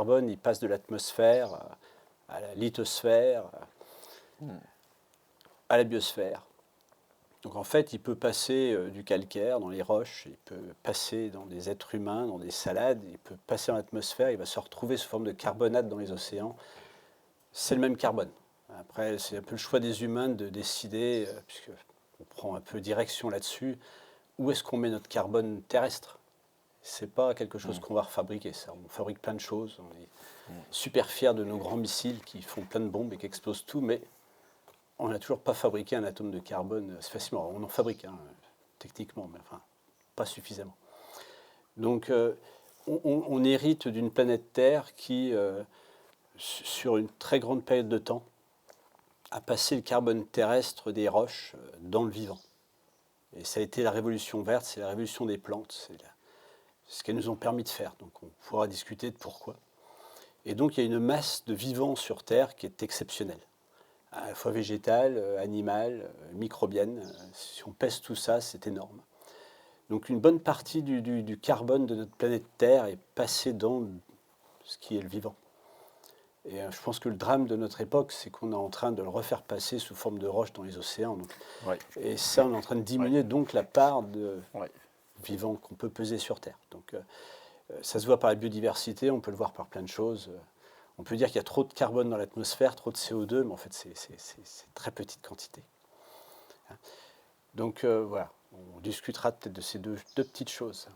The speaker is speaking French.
carbone, il passe de l'atmosphère à la lithosphère, à la biosphère. Donc en fait, il peut passer du calcaire dans les roches, il peut passer dans des êtres humains, dans des salades, il peut passer dans l'atmosphère, il va se retrouver sous forme de carbonate dans les océans. C'est le même carbone. Après, c'est un peu le choix des humains de décider, puisqu'on prend un peu direction là-dessus, où est-ce qu'on met notre carbone terrestre. C'est pas quelque chose qu'on va refabriquer, ça. On fabrique plein de choses, on est super fiers de nos grands missiles qui font plein de bombes et qui explosent tout, mais on n'a toujours pas fabriqué un atome de carbone facilement. On en fabrique, hein, techniquement, mais enfin, pas suffisamment. Donc, on hérite d'une planète Terre qui, sur une très grande période de temps, a passé le carbone terrestre des roches dans le vivant. Et ça a été la révolution verte, c'est la révolution des plantes, c'est ce qu'elles nous ont permis de faire. Donc on pourra discuter de pourquoi. Et donc il y a une masse de vivants sur Terre qui est exceptionnelle, à la fois végétale, animale, microbienne. Si on pèse tout ça, c'est énorme. Donc une bonne partie du carbone de notre planète Terre est passée dans ce qui est le vivant. Et je pense que le drame de notre époque, c'est qu'on est en train de le refaire passer sous forme de roches dans les océans. Donc, Ouais. et ça, on est en train de diminuer donc la part de Ouais. vivants qu'on peut peser sur Terre. Donc ça se voit par la biodiversité, on peut le voir par plein de choses. On peut dire qu'il y a trop de carbone dans l'atmosphère, trop de CO2, mais en fait, c'est très petite quantité. Donc voilà, on discutera peut-être de ces deux petites choses.